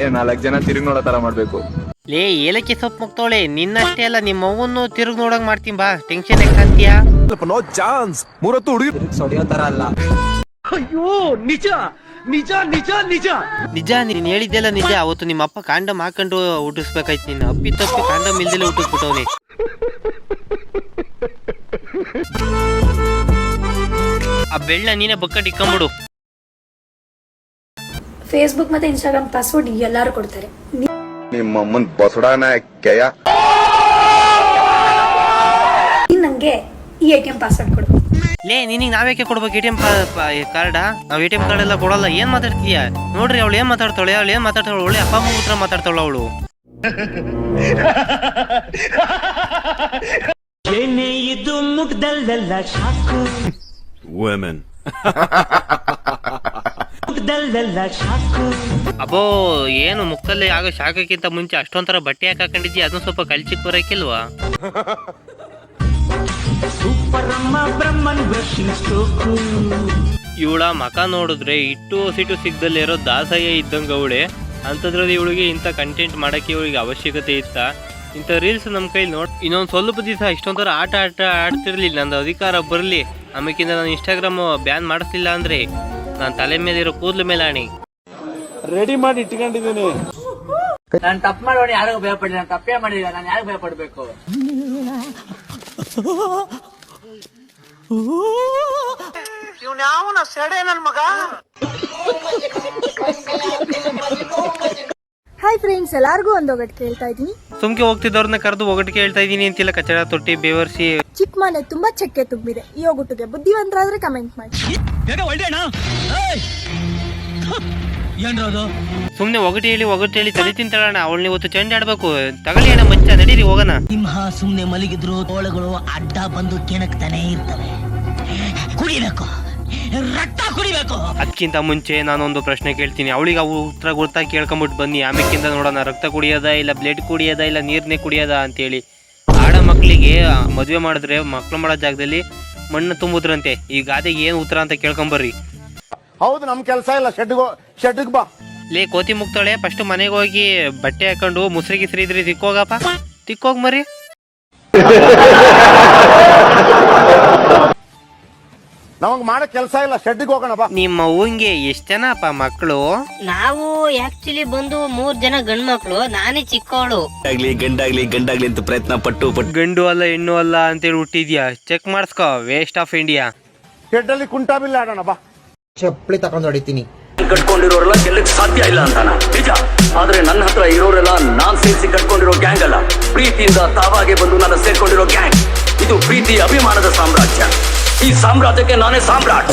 4 ಜನ ತಿರುಗಿ ನೋಡೋ ತರ ಮಾಡ್ಬೇಕು. ಲೇ ಏಲಕ್ಕಿ ಸೊಪ್ಪು ಮುಕ್ತೋಳೆ, ನಿನ್ನಷ್ಟೇ ಅಲ್ಲ ನಿಮ್ಮ ಅವ್ವನ್ನು ತಿರುಗಿ ನೋಡಂಗ್ ಮಾಡ್ತೀನಿ ಬಾ. ಟೆನ್ಷನ್ ಯಾಕಂತೀಯ? No chance. 30 ಹುಡುಗಿ ಹೊಡಿಯೋ ತರ ಅಲ್ಲ. ಅಯ್ಯೋ ನಿಜ ನಿಜ ನಿಜ ನಿಜ ನಿಜ, ನೀನ್ ಹೇಳಿದ್ದೆಲ್ಲ ನಿಜ. ಅವತ್ತು ನಿಮ್ಮ ಅಪ್ಪ ಕಾಂಡಮ್ ಹಾಕೊಂಡು ಹುಟ್ಟಿಸ್ಬೇಕಾಯ್ತು. ನಿನ್ನ ಅಪ್ಪಿ ತಪ್ಪಿ ಕಾಂಡಮ್ ಇಲ್ದೆಲ್ಲ ಹುಟ್ಟಿಸ್ಬಿಟ್ಟವ್ನಿ. ಆ ಬೆಳ್ಳ ನೀನೇ ಬಕ್ಕಟ್ ಇಕ್ಕೊಂಬಿಡು. ಫೇಸ್ಬುಕ್ ಮತ್ತೆ ಇನ್ಸ್ಟಾಗ್ರಾಮ್ ಪಾಸ್ವರ್ಡ್ ಎಲ್ಲಾರು ಕೊಡ್ತಾರೆ. ನಿಮ್ಮ ಅಮ್ಮನ್ ಬಸಡಾನ ಕೆಯ. ನೀನ್ ನಂಗೆ ಈ ATM ಪಾಸ್ವರ್ಡ್ ಕೊಡು. ಲೇ ನಿನಗೆ ನಾವೇಕೆ ಕೊಡ್ಬೇಕು ATM ಕಾರ್ಡ? ನಾವು ATM ಕಾರ್ಡ್ ಎಲ್ಲ ಕೊಡಲ್ಲ. ಏನ್ ಮಾತಾಡ್ತೀಯ? ನೋಡ್ರಿ ಅವಳು ಏನ್ ಮಾತಾಡ್ತಾಳೆ, ಒಳ್ಳೆ ಅಪ್ಪ ಅಮ್ಮ ಹತ್ರ ಮಾತಾಡ್ತಾಳ ಅವಳು. ಇದು ಮುಗ್ದಲ್ಲೆಲ್ಲ ಶಾಕು ವುಮೆನ್ ಮುಗ್ದಲ್ಲೆಲ್ಲ ಶಾಕು. ಅಬ್ಬೋ, ಏನು ಮುಖದಲ್ಲಿ ಆಗೋ ಶಾಖಕ್ಕಿಂತ ಮುಂಚೆ ಅಷ್ಟೊಂಥರ ಬಟ್ಟೆ ಹಾಕೊಂಡಿದ್ದಿ, ಅದನ್ನ ಸ್ವಲ್ಪ ಕಲ್ಚಿಕ್ ಬರಕಿಲ್ವಾ? ಸೂಪರ್ ಅಮ್ಮ ಬ್ರಹ್ಮನ್ ಬ್ರಷಿಂಗ್ ಸ್ಟ್ರೋಕು. ಇವಳ ಮಕ ನೋಡಿದ್ರೆ ಇಟ್ಟು ಸಿಟ್ಟು ಸಿಗ್ದಲ್ಲೇ ಇರೋ ದಾಸಯ್ಯ ಇದ್ದಂಗೆ ಅವಳೆ. ಅಂಥದ್ರಲ್ಲಿ ಇವಳಿಗೆ ಇಂಥ ಕಂಟೆಂಟ್ ಮಾಡೋಕ್ಕೆ ಇವಳಿಗೆ ಅವಶ್ಯಕತೆ ಇತ್ತ? ಇಂಥ ರೀಲ್ಸ್ ನಮ್ಮ ಕೈಲಿ ಇನ್ನೊಂದು ಸ್ವಲ್ಪ ದಿವಸ ಇಷ್ಟೊಂಥರ ಆಟ ಆಡ್ತಿರ್ಲಿಲ್ಲ. ನಂದು ಅಧಿಕಾರ ಬರಲಿ, ಆಮೇಕಿಂದ ನಾನು ಇನ್ಸ್ಟಾಗ್ರಾಮ್ ಬ್ಯಾನ್ ಮಾಡಿಸ್ಲಿಲ್ಲ ಅಂದರೆ ನಾನು ತಲೆ ಮೇಲಿರೋ ಕೂದಲು ಮೇಲೆ ಆಣಿ ರೆಡಿ ಮಾಡಿ ಇಟ್ಕೊಂಡಿದ್ದೀನಿ. ನಾನು ತಪ್ಪು ಮಾಡೋಣ, ಯಾರಿಗೂ ಭಯ ಪಡಲಿ. ನಾನು ತಪ್ಪೇ ಮಾಡಿಲ್ಲ, ನಾನು ಯಾರಿಗೆ ಭಯ ಪಡ್ಬೇಕು? ಇವ್ನ್ಯಾವನ ಸೆಡೆ ನನ್ ಮಗ. ಹಾಯ್ ಫ್ರೆಂಡ್ಸ್, ಎಲ್ಲಾರ್ಗೂ ಒಂದು ಒಗಟ್ ಕೇಳ್ತಾ ಇದೀನಿ. ಸುಮ್ಕೆ ಹೋಗ್ತಿದ್ದವ್ರನ್ನ ಕರೆದು ಒಗಟಿಗೆ ಹೇಳ್ತಾ ಇದೀನಿ ಅಂತಿಲ್ಲ. ಕಚಡ ತೊಟ್ಟಿ ಬೇವರ್ಸಿ ಚಿಕ್ಕ ಮನೆ ತುಂಬಾ ಚಕ್ಕೆ ತುಂಬಿದೆ. ಈ ಒಗಟುಗೆ ಬುದ್ಧಿವಂತರಾದ್ರೆ ಕಮೆಂಟ್ ಮಾಡಿ. ಸುಮ್ನೆ ಒಗಟಿ ಹೇಳಿ ತಲೆ ತಿಂತಾಳಣ್ಣ. ಅವಳನ್ನ ಇವತ್ತು ಚೆಂಡ ಆಡ್ಬೇಕು. ತಗೊಳ್ಳಿ ಅಣ್ಣ ಮಂಚ, ನಡೀರಿ ಹೋಗೋಣ. ಸಿಂಹ ಸುಮ್ನೆ ಮಲಗಿದ್ರು ತೋಳಗಳು ಅಡ್ಡ ಬಂದು ಕೆಣಕ್ತಾನೆ ಇರ್ತವೆ. ಕುಡಿಬೇಕು, ರಕ್ತ ಕುಡಿಬೇಕು. ಅದಕ್ಕಿಂತ ಮುಂಚೆ ನಾನೊಂದು ಪ್ರಶ್ನೆ ಕೇಳ್ತೀನಿ. ಅವಳಿಗೆ ಅವು ಉತ್ತರ ಗೊತ್ತಾ ಕೇಳ್ಕೊಂಬಿಟ್ಟು ಬನ್ನಿ. ಆಮೇಕಿಂದ ನೋಡೋಣ ರಕ್ತ ಕುಡಿಯೋದ ಇಲ್ಲ ಬ್ಲಡ್ ಕುಡಿಯೋದ ಇಲ್ಲ ನೀರ್ನೇ ಕುಡಿಯೋದ ಅಂತೇಳಿ. ಆಡ ಮಕ್ಕಳಿಗೆ ಮದುವೆ ಮಾಡಿದ್ರೆ ಮಕ್ಳು ಮಾಡೋ ಜಾಗದಲ್ಲಿ ಮಣ್ಣು ತುಂಬುದ್ರಂತೆ. ಈ ಗಾದೆಗೆ ಏನು ಉತ್ತರ ಅಂತ ಕೇಳ್ಕೊಂಬರ್ರಿ. ಹೌದು, ನಮ್ ಕೆಲಸ ಇಲ್ಲ. ಶೆಡ್ಗೆ ಬಾ. ಲೇ ಕೋತಿ ಮುಕ್ತಾಳೆ, ಫಸ್ಟ್ ಮನೆಗೆ ಹೋಗಿ ಬಟ್ಟೆ ಹಾಕೊಂಡು ಮುಸ್ರಿ ಗಿಸ್ರಿ ಇದ್ರಿ ತಿಕ್ಕೋಗ್ ಮರಿ. ನಮಗ್ ಮಾಡೋ ಕೆಲಸ ಇಲ್ಲ. ಶೆಡ್ಗೆ ಹೋಗೋಣ ಬಾ. ನಿಮ್ಮ ಅವ್ವಂಗೆ ಎಷ್ಟ್ ಜನ ಅಪ್ಪ ಮಕ್ಕಳು? ನಾವು ಆಕ್ಚುಲಿ ಬಂದು 3 ಜನ ಗಂಡ್ ಮಕ್ಳು, ನಾನೇ ಚಿಕ್ಕವಳು. ಗಂಡಾಗ್ಲಿ ಅಂತ ಪ್ರಯತ್ನ ಪಟ್ಟು ಗಂಡು ಅಲ್ಲ ಹೆಣ್ಣು ಅಲ್ಲ ಅಂತೇಳಿ ಹುಟ್ಟಿದ್ಯಾ? ಚೆಕ್ ಮಾಡಿಸ್ಕೋ, ವೇಸ್ಟ್ ಆಫ್ ಇಂಡಿಯಾ. ಶೆಡ್ಡಲ್ಲಿ ಕುಂಟಾ ಬಿಲ್ಲ ಆಡೋಣ ಬಾ. ಚಪ್ಪಲಿ ತಗೊಂಡ್ ಹೊಡಿತೀನಿ. ಕಟ್ಕೊಂಡಿರೋರೆಲ್ಲ ಗೆಲ್ಲಕ್ಕೆ ಸಾಧ್ಯ ಇಲ್ಲ ಅಂತಾನ ನಿಜ. ಆದ್ರೆ ನನ್ನ ಹತ್ರ ಇರೋರೆಲ್ಲ ನಾನ್ ಸೇರಿಸಿ ಕಟ್ಕೊಂಡಿರೋ ಗ್ಯಾಂಗ್ ಅಲ್ಲ, ಪ್ರೀತಿಯಿಂದ ತಾವಾಗೆ ಬಂದು ನನ್ನ ಸೇರ್ಕೊಂಡಿರೋ ಗ್ಯಾಂಗ್. ಇದು ಪ್ರೀತಿ ಅಭಿಮಾನದ ಸಾಮ್ರಾಜ್ಯ. ಈ ಸಾಮ್ರಾಜ್ಯಕ್ಕೆ ನಾನೇ ಸಾಮ್ರಾಟ್.